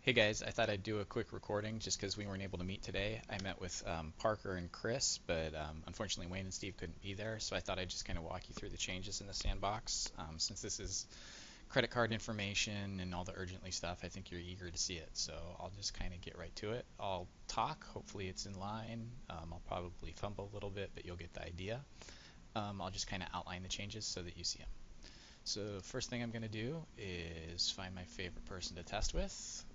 Hey guys, I thought I'd do a quick recording just because we weren't able to meet today. I met with Parker and Chris, but unfortunately Wayne and Steve couldn't be there, so I thought I'd just kind of walk you through the changes in the sandbox. Since this is credit card information and all the urgently stuff, I think you're eager to see it, so I'll just kind of get right to it. I'll talk, hopefully it's in line. I'll probably fumble a little bit, but you'll get the idea. I'll just kind of outline the changes so that you see them. So first thing I'm going to do is find my favorite person to test with,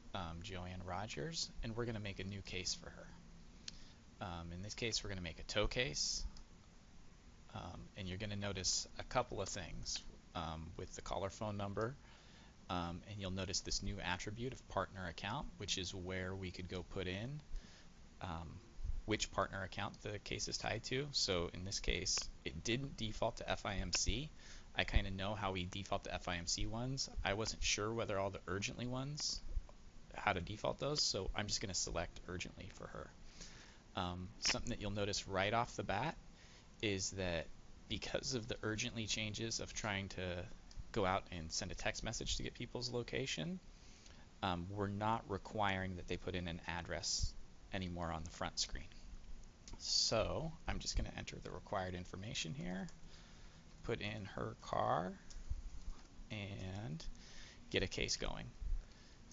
Joanne Rogers, and we're going to make a new case for her. In this case, we're going to make a tow case, and you're going to notice a couple of things with the caller phone number, and you'll notice this new attribute of partner account, which is where we could go put in um, which partner account the case is tied to. So in this case, it didn't default to FIMC. I kind of know how we default to FIMC ones. I wasn't sure whether all the urgently ones, how to default those, so I'm just going to select urgently for her. Something that you'll notice right off the bat is that because of the urgently changes of trying to go out and send a text message to get people's location, we're not requiring that they put in an address anymore on the front screen. So I'm just going to enter the required information here, put in her car, and get a case going.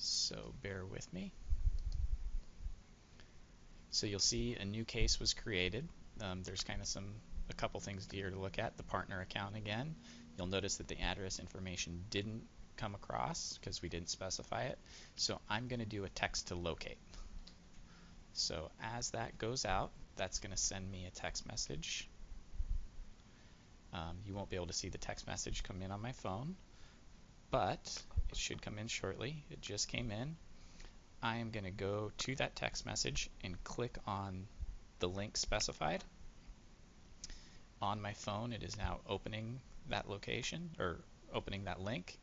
So bear with me. So you'll see a new case was created. There's kind of a couple things here to look at. The partner account again. You'll notice that the address information didn't come across because we didn't specify it. So I'm going to do a text to locate. So as that goes out, that's going to send me a text message. You won't be able to see the text message come in on my phone, but it should come in shortly. It just came in. I am going to go to that text message and click on the link specified. On my phone, it is now opening that location, or opening that link,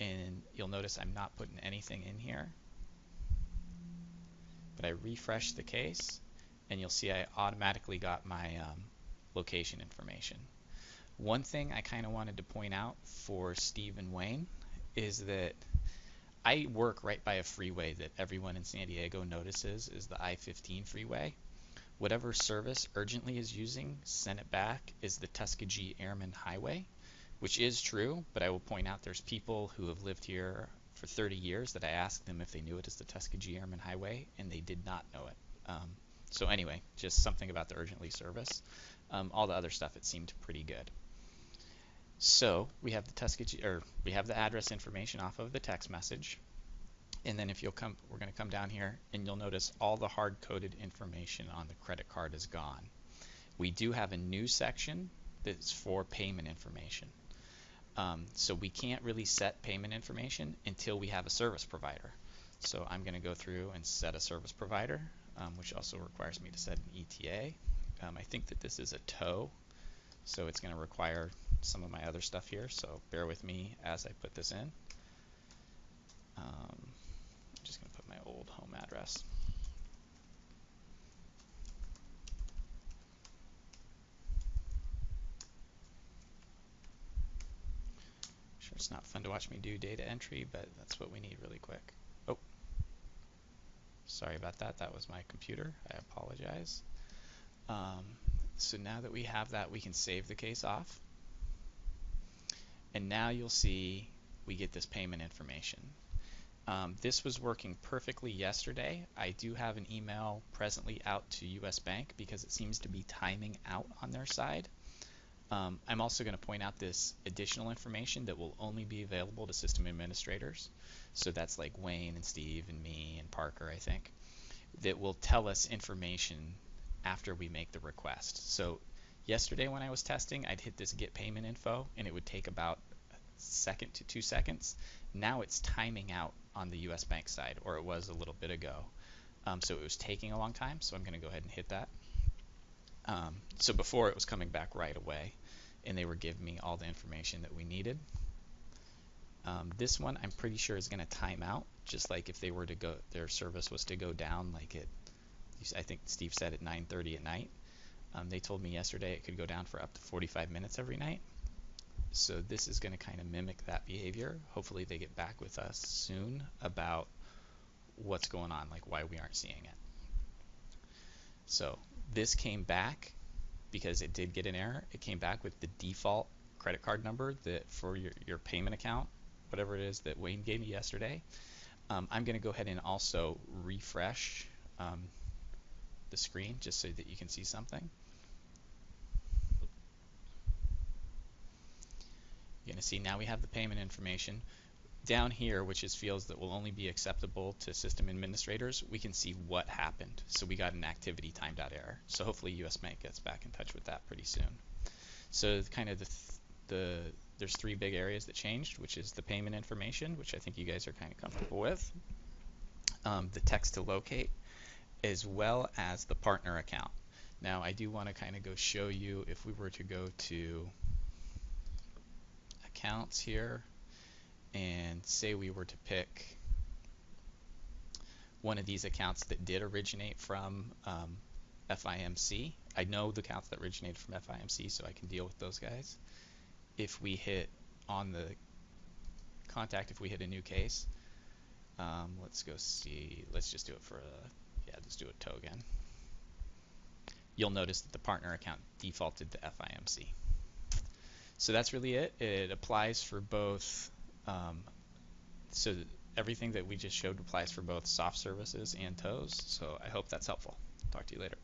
and you'll notice I'm not putting anything in here. But I refresh the case, and you'll see I automatically got my location information. One thing I kind of wanted to point out for Steve and Wayne is that I work right by a freeway that everyone in San Diego notices is the I-15 freeway. Whatever service urgently is using, send it back, is the Tuskegee Airmen Highway, which is true, but I will point out there's people who have lived here for 30 years that I asked them if they knew it as the Tuskegee Airmen Highway, and they did not know it. So anyway, just something about the urgently service. All the other stuff, it seemed pretty good. So we have the Tuskegee, or we have the address information off of the text message. And then if you'll come, we're going to come down here and you'll notice all the hard-coded information on the credit card is gone. We do have a new section that's for payment information. So we can't really set payment information until we have a service provider. So I'm going to go through and set a service provider, which also requires me to set an ETA. I think that this is a tow, so it's going to require some of my other stuff here, so bear with me as I put this in. I'm just going to put my old home address. Sure, it's not fun to watch me do data entry, but that's what we need really quick. Oh, sorry about that. That was my computer. I apologize. So now that we have that, we can save the case off. And now you'll see we get this payment information. This was working perfectly yesterday. I do have an email presently out to US Bank because it seems to be timing out on their side. I'm also going to point out this additional information that will only be available to system administrators. So that's like Wayne and Steve and me and Parker, I think, that will tell us information after we make the request. So yesterday when I was testing, I'd hit this get payment info and it would take about a second to 2 seconds. Now it's timing out on the US Bank side, or it was a little bit ago. So it was taking a long time, so I'm going to go ahead and hit that. So before it was coming back right away, and they were giving me all the information that we needed. This one I'm pretty sure is going to time out, just like if they were to go, their service was to go down like it, I think Steve said at 9:30 at night. They told me yesterday it could go down for up to 45 minutes every night. So this is going to kind of mimic that behavior. Hopefully they get back with us soon about what's going on, like why we aren't seeing it. So this came back because it did get an error. It came back with the default credit card number that for your payment account, whatever it is that Wayne gave me yesterday. I'm going to go ahead and also refresh the screen just so that you can see something. You're going to see now we have the payment information. Down here, which is fields that will only be acceptable to system administrators, we can see what happened. So we got an activity timed out error. So hopefully US Bank gets back in touch with that pretty soon. So kind of there's three big areas that changed, which is the payment information, which I think you guys are kind of comfortable with, the text to locate, as well as the partner account. Now I do want to kind of go show you if we were to go to accounts here and say we were to pick one of these accounts that did originate from FIMC. I know the accounts that originated from FIMC, so I can deal with those guys. If we hit on the contact, if we hit a new case, let's go see, let's just do it for let's do a tow again. You'll notice that the partner account defaulted to FIMC. So that's really it. It applies for both, so everything that we just showed applies for both soft services and tows. So I hope that's helpful. Talk to you later.